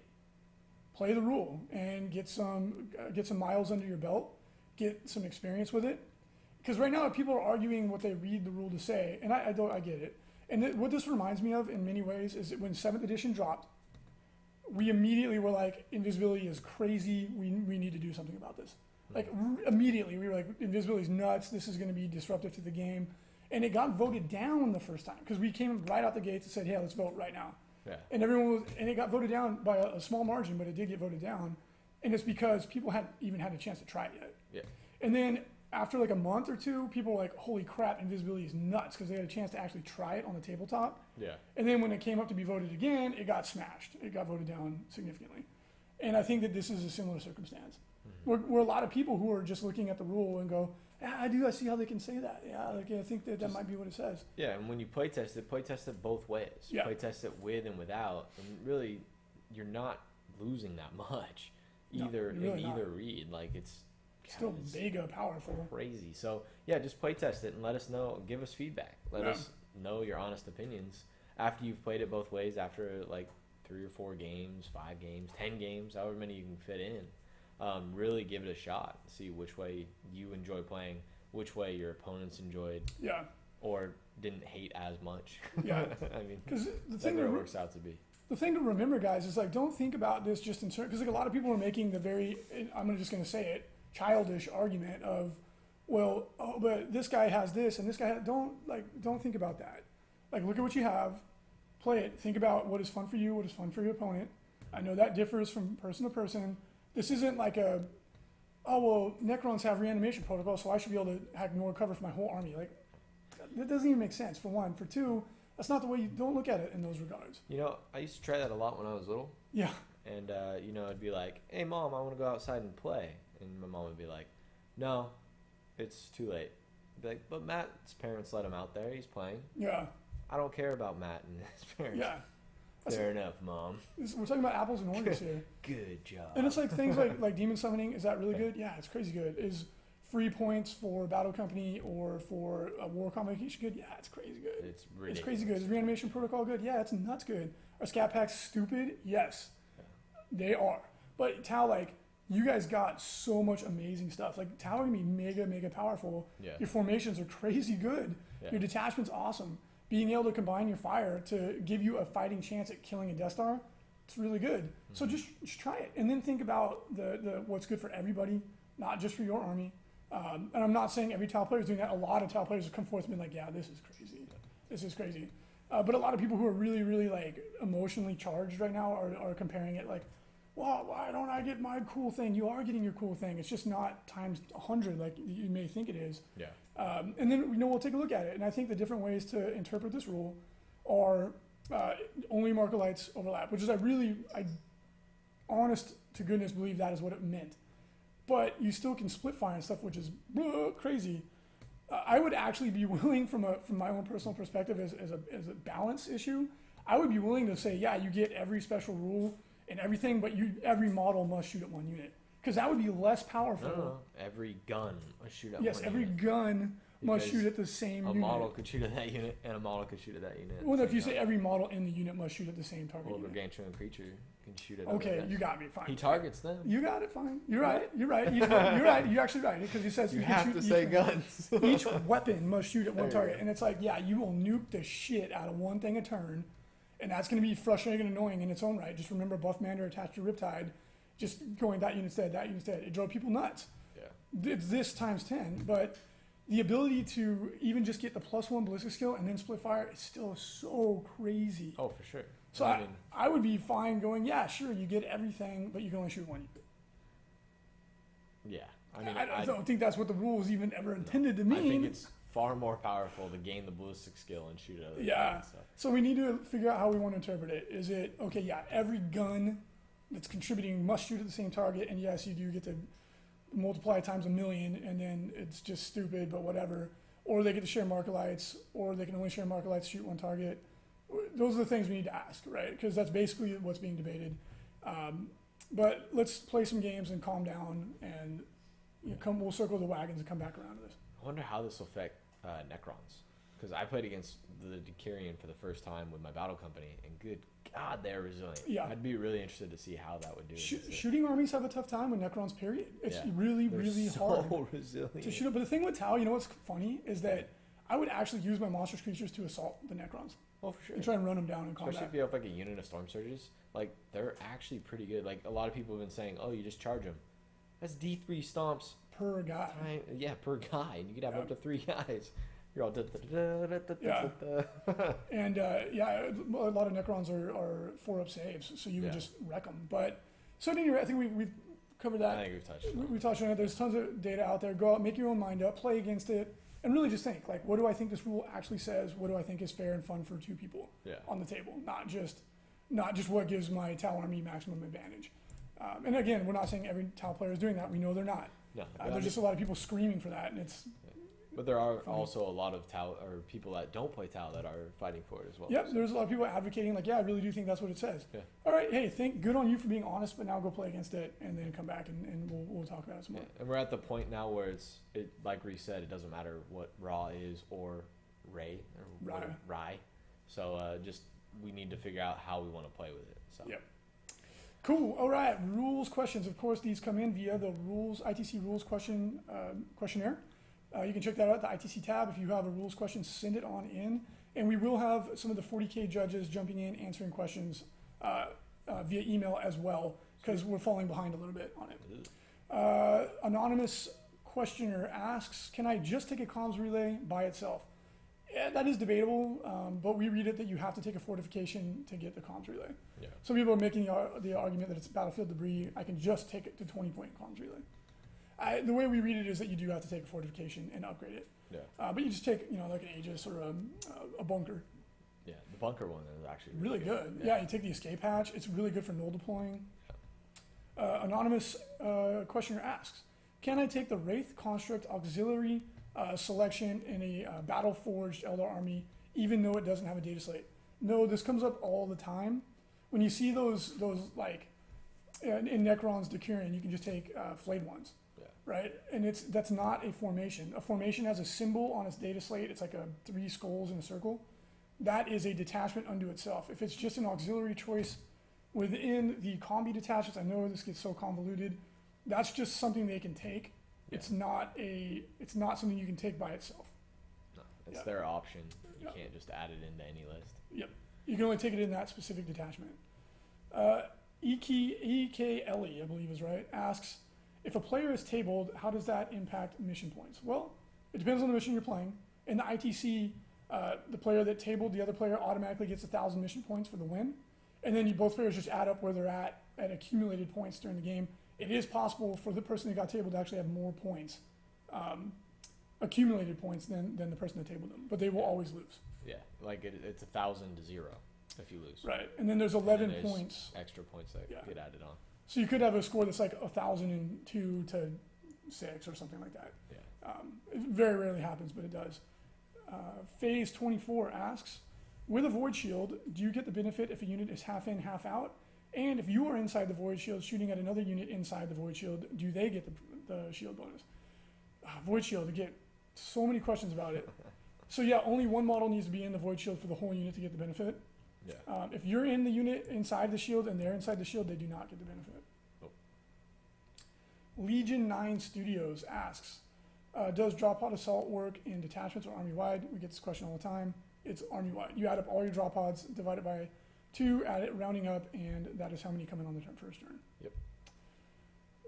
Play the rule and get some miles under your belt, get some experience with it. Because right now, people are arguing what they read the rule to say, and I get it. And what this reminds me of in many ways is that when 7th edition dropped, we immediately were like, invisibility is crazy. We need to do something about this. Like immediately, we were like, invisibility is nuts. This is going to be disruptive to the game. And it got voted down the first time because we came right out the gates and said, hey, let's vote right now. Yeah. And it got voted down by a small margin, but it did get voted down. And it's because people hadn't even had a chance to try it yet. Yeah. And then after like a month or two, people were like, holy crap, invisibility is nuts because they had a chance to actually try it on the tabletop. Yeah. And then when it came up to be voted again, it got smashed. It got voted down significantly. And I think that this is a similar circumstance. We're a lot of people who are just looking at the rule and go, yeah, I see how they can say that. Yeah, like, I think that might be what it says. Yeah, and when you playtest it both ways. Yeah. Playtest it with and without, and really, you're not losing that much either read. Like it's still mega powerful, crazy. So yeah, just playtest it and let us know. Give us feedback. Let us know your honest opinions after you've played it both ways. After like 3 or 4 games, 5 games, 10 games, however many you can fit in. Really give it a shot. See which way you enjoy playing, which way your opponents enjoyed. Yeah. Or didn't hate as much. Yeah. I mean, because the thing that it works out to be. The thing to remember, guys, is like don't think about this just in certain, because like a lot of people are making the very, I'm just going to say it, childish argument of, well, oh, but this guy has this and this guy don't think about that. Like look at what you have, play it, think about what is fun for you, what is fun for your opponent. I know that differs from person to person. This isn't like oh well, Necrons have reanimation protocol, so I should be able to have more cover for my whole army. Like that doesn't even make sense, for one. For two, that's not the way don't look at it in those regards. You know, I used to try that a lot when I was little. Yeah. And I'd be like, hey mom, I want to go outside and play. And my mom would be like, no, it's too late. I'd be like, but Matt's parents let him out there, he's playing. Yeah. I don't care about Matt and his parents. Yeah. Fair enough, Mom. We're talking about apples and oranges here. Good job. And it's like things like demon summoning. Is that really good? Yeah, it's crazy good. Is free points for battle company or for a war convocation good? Yeah, it's crazy good. It's ridiculous. It's crazy good. Is reanimation protocol good? Yeah, it's nuts good. Are scat packs stupid? Yes, they are. But Tau, like, you guys got so much amazing stuff. Like Tau can be mega powerful. Yeah. Your formations are crazy good. Yeah. Your detachment's awesome. Being able to combine your fire to give you a fighting chance at killing a Death Star, it's really good. Mm-hmm. So just try it, and then think about the what's good for everybody, not just for your army. And I'm not saying every Tau player is doing that. A lot of Tau players have come forth and been like, yeah, this is crazy. Yeah. This is crazy. But a lot of people who are really like emotionally charged right now are comparing it like, well, why don't I get my cool thing? You are getting your cool thing. It's just not times 100 like you may think it is. Yeah. And then we'll take a look at it. And I think the different ways to interpret this rule are only marker lights overlap, which is I honest to goodness believe that is what it meant. But you still can split fire and stuff, which is crazy. I would actually be willing from my own personal perspective as a balance issue, I would be willing to say, yeah, you get every special rule and everything, but every model must shoot at one unit. Because that would be less powerful. No. Every gun must shoot at yes, one every unit. gun must Because shoot at the same A unit. model could shoot at that unit, and a model could shoot at that unit. at Well, the if same you say time. every model in the unit must shoot at the same target Or a unit. gargantuan creature can shoot at Okay, other you guys. got me. Fine. He targets them. You got it. Fine. You're right. You're right. You're right. You're actually right because he says You can have shoot to each say one. guns. Each weapon must shoot at one There you target, go. and it's like, yeah, you will nuke the shit out of one thing a turn, and that's going to be frustrating and annoying in its own right. Just remember, Buff Mander attached to Riptide, just going that unit's dead, that unit's dead. It drove people nuts. Yeah. It's this times 10, but the ability to even just get the +1 ballistic skill and then split fire is still so crazy. Oh, for sure. So I mean, I would be fine going, yeah, sure, you get everything, but you can only shoot one unit. yeah. I mean, I don't think that's what the rules even ever intended to mean. I think it's far more powerful to gain the ballistic skill and shoot at other Yeah. guys, so. So we need to figure out how we want to interpret it. Is it, okay, yeah, every gun that's contributing must shoot at the same target, and yes, you do get to multiply times 1,000,000, and then it's just stupid, but whatever. Or they get to share marker lights, or they can only share marker lights, shoot one target. Those are the things we need to ask, right? Because that's basically what's being debated. But let's play some games and calm down, and we'll circle the wagons and come back around to this. I wonder how this will affect Necrons. Because I played against the Decarian for the first time with my battle company, and good God, they're resilient. Yeah. I'd be really interested to see how that would do. against it. Shooting armies have a tough time with Necrons, period. It's Yeah. really, They're really so hard resilient. to shoot up. But the thing with Tau, you know what's funny, is that I would actually use my monstrous creatures to assault the Necrons Oh, for sure. and try and run them down in Especially combat. if you have like a unit of storm surges, like they're actually pretty good. Like a lot of people have been saying, "Oh, you just charge them." That's D3 stomps, Per guy. yeah, per guy, and you could have Yeah. up to 3 guys. You're all da-da-da-da-da-da-da-da. And yeah, a lot of Necrons are 4-up saves, so you would Yeah. just wreck them. But so anyway, I think we've covered I that. think we've touched on it. We touched on it. There's tons of data out there. Go out, make your own mind up, play against it, and really just think, like, what do I think this rule actually says? What do I think is fair and fun for two people Yeah. on the table? Not just what gives my Tau army maximum advantage. And again, we're not saying every Tau player is doing that. We know they're not. No, but I There's mean- just a lot of people screaming for that, and it's But there are Funny. also a lot of Tau or people that don't play Tau that are fighting for it as well. yep. So, There's a lot of people advocating, like, yeah, I really do think that's what it says. Yeah. All right, hey, good on you for being honest, but now go play against it, and then come back and we'll talk about it some yeah. more. And we're at the point now where it like Reese said, it doesn't matter what Raw is or Ray or Rye. Rye. So just we need to figure out how we want to play with it. So Yep. Cool. All right. Rules questions. Of course, these come in via the ITC rules questionnaire. You can check that out at the ITC tab. If you have a rules question, send it on in. And we will have some of the 40K judges jumping in, answering questions via email as well, because we're falling behind a little bit on it. Anonymous questioner asks, can I just take a comms relay by itself? Yeah, that is debatable, but we read it that you have to take a fortification to get the comms relay. yeah. Some people are making the argument that it's battlefield debris. I can just take it to 20-point comms relay. The way we read it is that you do have to take a fortification and upgrade it. Yeah. But you just take, like an Aegis or a bunker. Yeah. The bunker one is actually Really good. Yeah, you take the escape hatch. It's really good for null deploying. Anonymous questioner asks, can I take the Wraith Construct Auxiliary selection in a battle-forged Eldar army, even though it doesn't have a data slate? No, this comes up all the time. When you see those like in Necron's Decurion, you can just take flayed ones. Yeah. Right? And that's not a formation. A formation has a symbol on its data slate. It's like 3 skulls in a circle. That is a detachment unto itself. If it's just an auxiliary choice within the combi detachments, I know this gets so convoluted, that's just something they can take. Yeah. It's not something you can take by itself. No, it's Yeah. their option. You Yeah. can't just add it into any list. Yep. You can only take it in that specific detachment. EKLE, I believe is right, asks, if a player is tabled, how does that impact mission points? Well, it depends on the mission you're playing. In the ITC, the player that tabled the other player automatically gets 1,000 mission points for the win. And then both players just add up where they're at accumulated points during the game. It is possible for the person that got tabled to actually have more points, accumulated points than the person that tabled them. But they will always lose. Yeah, like it's 1,000 to 0 if you lose. Right. And then there's And 11 there's points. extra points that Yeah. get added on. So you could have a score that's like 1,002 to 6 or something like that. Yeah. It very rarely happens, but it does. Phase 24 asks, with a Void Shield, do you get the benefit if a unit is half in, half out? And if you are inside the Void Shield shooting at another unit inside the Void Shield, do they get the shield bonus? Void Shield, to get So many questions about it. So yeah, only one model needs to be in the void shield for the whole unit to get the benefit. Yeah. If you're in the unit inside the shield and they're inside the shield, they do not get the benefit. Nope. Legion 9 Studios asks, does drop pod assault work in detachments or army wide? We get this question all the time. It's army wide. You add up all your drop pods, divide it by 2, add it rounding up, and that is how many come in on the first turn. Yep.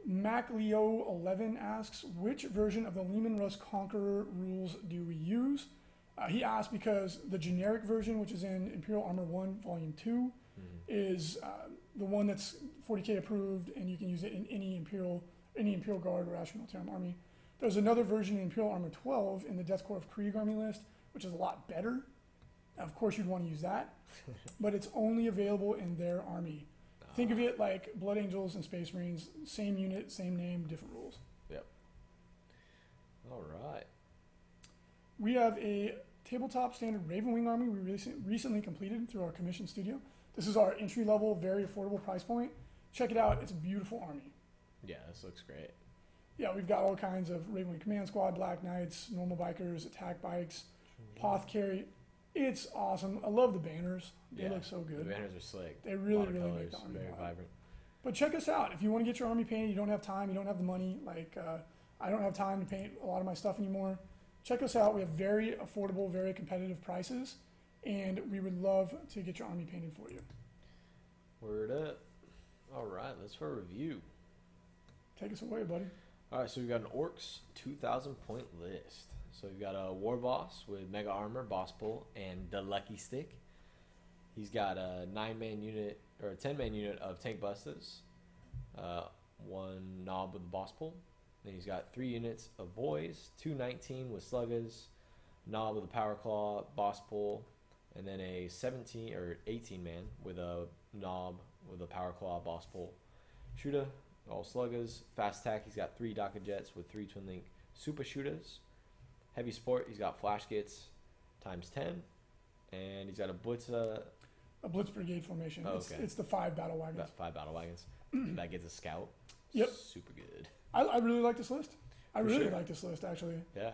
MacLeo11 asks, which version of the Lehman Russ Conqueror rules do we use? He asked because the generic version, which is in Imperial Armor 1, Volume 2, is the one that's 40k approved, and you can use it in any Imperial Guard or Asher Militarum army. There's another version in Imperial Armor 12 in the Death Corps of Krieg army list, which is a lot better. Of course, you'd want to use that, but it's only available in their army. Think of it like Blood Angels and Space Marines, same unit, same name, different rules. Yep. All right. We have a tabletop standard Raven Wing army we recently completed through our commission studio. This is our entry level, very affordable price point. Check it out. It's a beautiful army. Yeah, this looks great. Yeah, we've got all kinds of Raven Wing Command Squad, Black Knights, normal bikers, attack bikes, Poth Carry. It's awesome. I love the banners. They look so good. The banners are slick. They really make the army very vibe. vibrant. But check us out. If you want to get your army painted, you don't have time, you don't have the money. Like, I don't have time to paint a lot of my stuff anymore. Check us out. We have very affordable, very competitive prices, and we would love to get your army painted for you. Word up. All right, let's for a review. Take us away, buddy. All right, so we've got an Orcs 2,000 point list. So we've got a War Boss with Mega Armor, Boss Pull, and the Lucky Stick. He's got a 9-man unit, or a 10-man unit of Tank Busters, 1 Knob with the Boss Pull. Then he's got 3 units of Boys, 2 19 with Sluggers, Knob with a Power Claw, Boss Pull, and then a 17 or 18-man with a Knob with a Power Claw, Boss Pull. Shooter, all Sluggers. Fast Attack, he's got 3 Docker Jets with 3 Twin Link Super Shooters. Heavy Sport, he's got Flash Gits times 10, and he's got a Blitz. A Blitz Brigade formation. Oh, okay. It's the 5 battle wagons. About 5 battle wagons. That gets a Scout. Yep. Super good. I really like this list. I For really sure. like this list, actually. Yeah.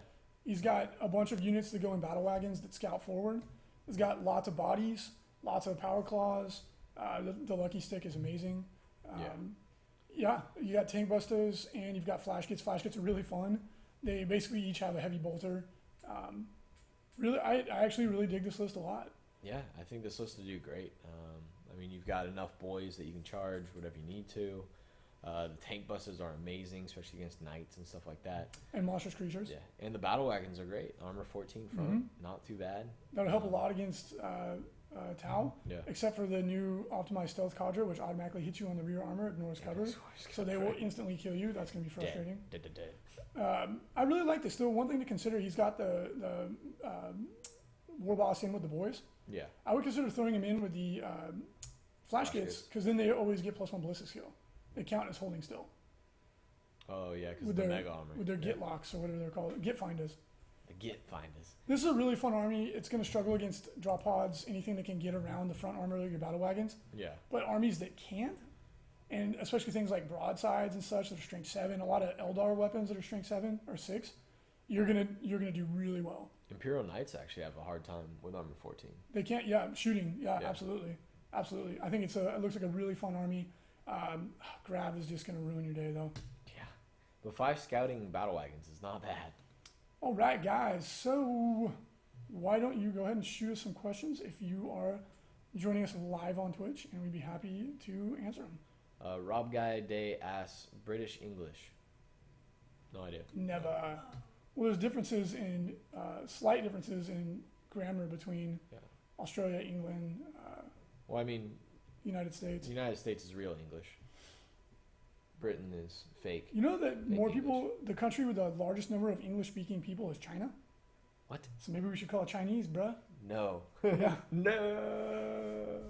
He's got a bunch of units that go in battle wagons that scout forward. He's got lots of bodies, lots of Power Claws. The Lucky Stick is amazing. Yeah, you got Tank Busters and you've got Flash Gits. Flash Gits are really fun. They basically each have a heavy bolter. Really, I actually really dig this list a lot. Yeah, I think this list will do great. I mean, you've got enough boys that you can charge whatever you need to. The tank busters are amazing, especially against knights and stuff like that. And monstrous creatures. Yeah, and the battle wagons are great. Armor 14 front, not too bad. That'll help a lot against Tau, Yeah. except for the new optimized stealth cadre, which automatically hits you on the rear armor, ignores cover. So they will instantly kill you. That's going to be frustrating. Dead. I really like this. Still, one thing to consider, he's got the War Boss in with the boys. Yeah. I would consider throwing him in with the Flash Gits, because then they always get +1 ballistic skill. They count as holding still. Oh, yeah, because With the their mega armor. With their Git locks, or whatever they're called. Git finders. The Git finders. This is a really fun army. It's going to struggle against drop pods, anything that can get around the front armor of your battle wagons. Yeah. But armies that can't, and especially things like broadsides and such that are strength 7, a lot of Eldar weapons that are strength 7 or 6, you're gonna do really well. Imperial Knights actually have a hard time with armor 14. They can't, shooting, absolutely. I think it looks like a really fun army. Grab is just gonna ruin your day though. Yeah. But 5 scouting battle wagons is not bad. All right, guys. So why don't you go ahead and shoot us some questions if you are joining us live on Twitch, and we'd be happy to answer them. Rob Guy Day asks British English. No idea. Never. Well, there's differences in slight differences in grammar between Australia, England, Well, I mean, United States. the United States is real English. Britain is fake. You know that more English. people, the country with the largest number of English-speaking people is China. What? So maybe we should call it Chinese, bruh. No. Yeah. No.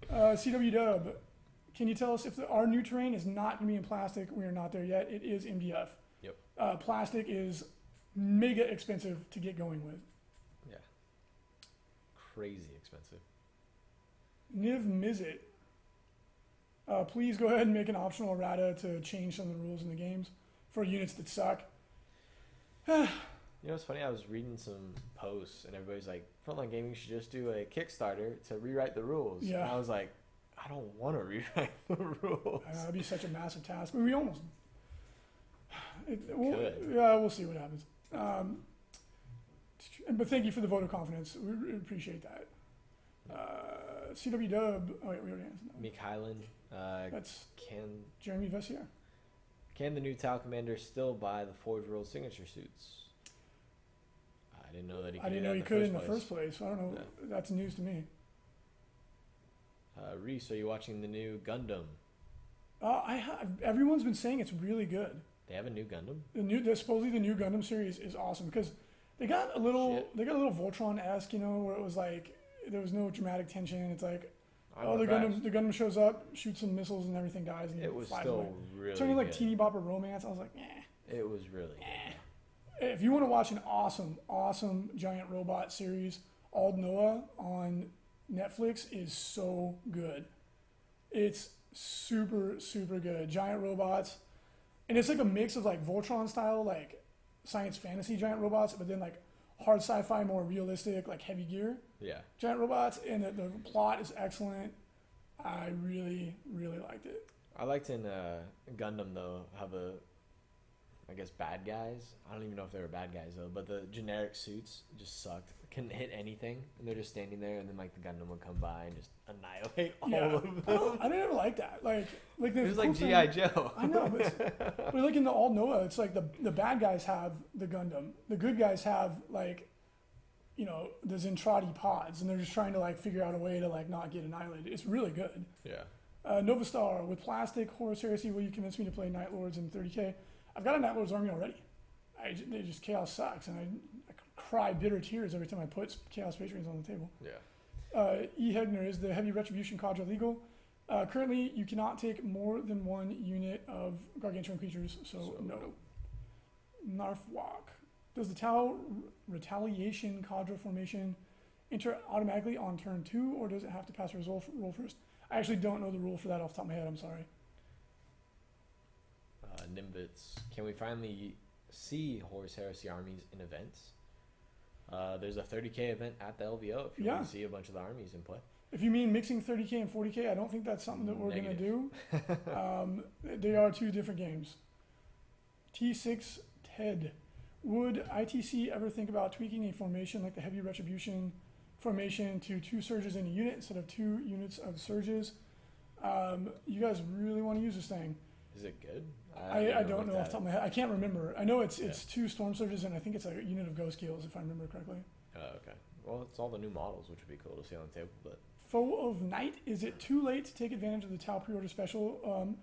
CW Dub, can you tell us if our new terrain is not going to be in plastic? We are not there yet. It is MDF. Yep. Plastic is mega expensive to get going with. Yeah. Crazy expensive. Niv Mizzet, please go ahead and make an optional errata to change some of the rules in the games for units that suck. You know, it's funny. I was reading some posts, and everybody's like, "Frontline Gaming should just do a Kickstarter to rewrite the rules." Yeah. And I was like, "I don't want to rewrite the rules." That'd be such a massive task. I mean, we almost. Could. Yeah, we'll see what happens. But thank you for the vote of confidence. We appreciate that. CW Dub. Oh wait, we already answered that. Mikhailan, That's can Jeremy Vessier. the new Tau commander still buy the Forge World signature suits? I didn't know that he could. I didn't know you could in the first place. So I don't know. Yeah. That's news to me. Reese, are you watching the new Gundam? I have. Everyone's been saying it's really good. They have a new Gundam. Supposedly the new Gundam series is awesome because they got a little Shit. Voltron-esque, you know, where it was like there was no dramatic tension. It's like, I'm the impressed. Gundam shows up, shoots some missiles, and everything dies, and It was flies still away. really Turning like good. teeny bopper romance. I was like, eh. It was really good. If you want to watch an awesome giant robot series, Ald Noah on Netflix is so good. It's super good. Giant robots, and it's like a mix of like Voltron style, like science fantasy giant robots, but then like hard sci-fi, more realistic, like heavy gear Yeah. giant robots. And the plot is excellent. I really liked it. I liked in Gundam though how the, I guess, bad guys. I don't even know if they were bad guys though, but the generic suits just sucked. Couldn't hit anything, and they're just standing there, and then like the Gundam would come by and just annihilate all of them. I didn't ever like that. Like It the was cool like thing- G.I. Joe. I know, but like in the Ald Noah, it's like the bad guys have the Gundam. The good guys have like, you know, the Zentradi pods, and they're just trying to like figure out a way to like not get annihilated. It's really good. Yeah. Nova Star, with plastic Horus Heresy, will you convince me to play Night Lords in 30k? I've got a Night Lords army already. Chaos sucks, and I cry bitter tears every time I put Chaos Patriots on the table. Yeah. E. Hegner, is the Heavy Retribution Cadre legal? Currently, you cannot take more than one unit of Gargantuan creatures, so no. Narfwalk. Does the Tau Retaliation Cadre formation enter automatically on turn 2, or does it have to pass a roll first? I actually don't know the rule for that off the top of my head, I'm sorry. Nimbits. Can we finally see Horus Heresy armies in events? There's a 30k event at the LVO if you want to see a bunch of the armies in play. If you mean mixing 30k and 40k, I don't think that's something that we're going to do. Negative. They are two different games. T6 Ted. Would ITC ever think about tweaking a formation like the Heavy Retribution formation to 2 surges in a unit instead of 2 units of surges? You guys really want to use this thing. Is it good? I don't know off the top of my head. I can't remember. I know it's 2 storm surges, and I think it's a unit of ghost kills, if I remember correctly. Okay. Well, it's all the new models, which would be cool to see on the table. But Foe of Night. Is it too late to take advantage of the Tau pre-order special?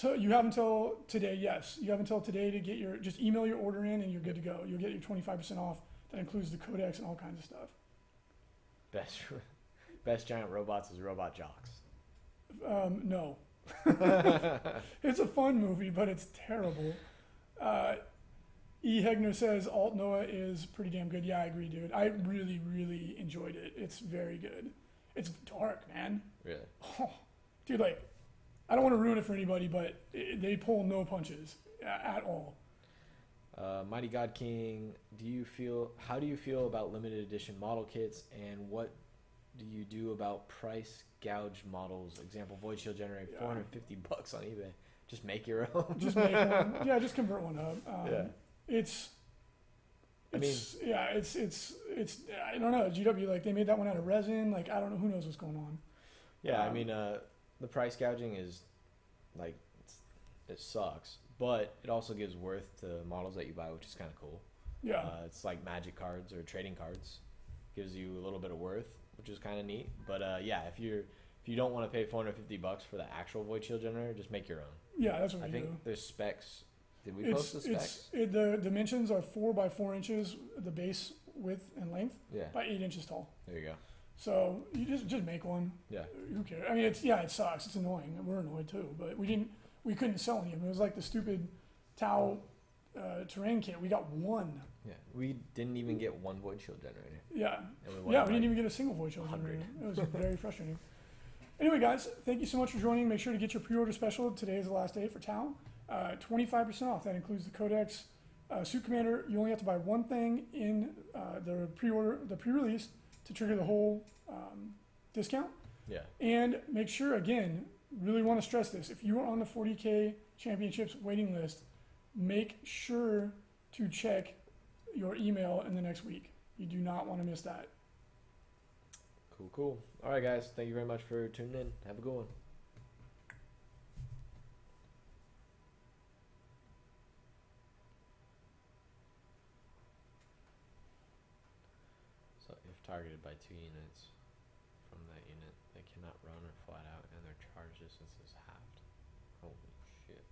You have until today. Yes, you have until today to get your. Just email your order in, and you're good to go. You'll get your 25% off. That includes the codex and all kinds of stuff. best giant robots is Robot Jocks. No. It's a fun movie, but it's terrible. E. Hegner says Alt Noah is pretty damn good. Yeah, I agree, dude. I really enjoyed it. It's very good. It's dark, man. Really? Oh, dude, like, I don't want to ruin it for anybody, but they pull no punches at all. Mighty God King, how do you feel about limited edition model kits, and what do you do about price gouge models? Example, Void Shield Generator, $450 on eBay. Just make your own. Just make one. Yeah, just convert one up. It's I don't know. GW, like, they made that one out of resin. Like, I don't know. Who knows what's going on? Yeah, I mean, the price gouging is, like, it sucks, but it also gives worth to models that you buy, which is kind of cool. Yeah. It's like magic cards or trading cards. Gives you a little bit of worth, which is kind of neat. But yeah, if you don't want to pay $450 for the actual Void Shield Generator, just make your own. Yeah, that's what I we think do. there's specs. Did we post the specs? The dimensions are 4 by 4 inches, the base width and length, Yeah. by 8 inches tall. There you go. So you just make one. Yeah. Who cares? I mean, it sucks. It's annoying. We're annoyed too, but we couldn't sell any of them. It was like the stupid Tau terrain kit. We got one. Yeah. We didn't even get one Void Shield Generator. Yeah. And We didn't even get a single Void Shield generator. It was very frustrating. Anyway, guys, thank you so much for joining. Make sure to get your pre-order special. Today is the last day for Tau. 25% off. That includes the codex, Suit Commander, you only have to buy one thing in the pre-release to trigger the whole discount. Yeah. And make sure, again, really want to stress this, if you are on the 40K Championships waiting list, make sure to check your email in the next week. You do not want to miss that. Cool. All right, guys. Thank you very much for tuning in. Have a good one. So if targeted by 2 units from that unit, they cannot run or flat out, and their charge distance is halved. Holy shit.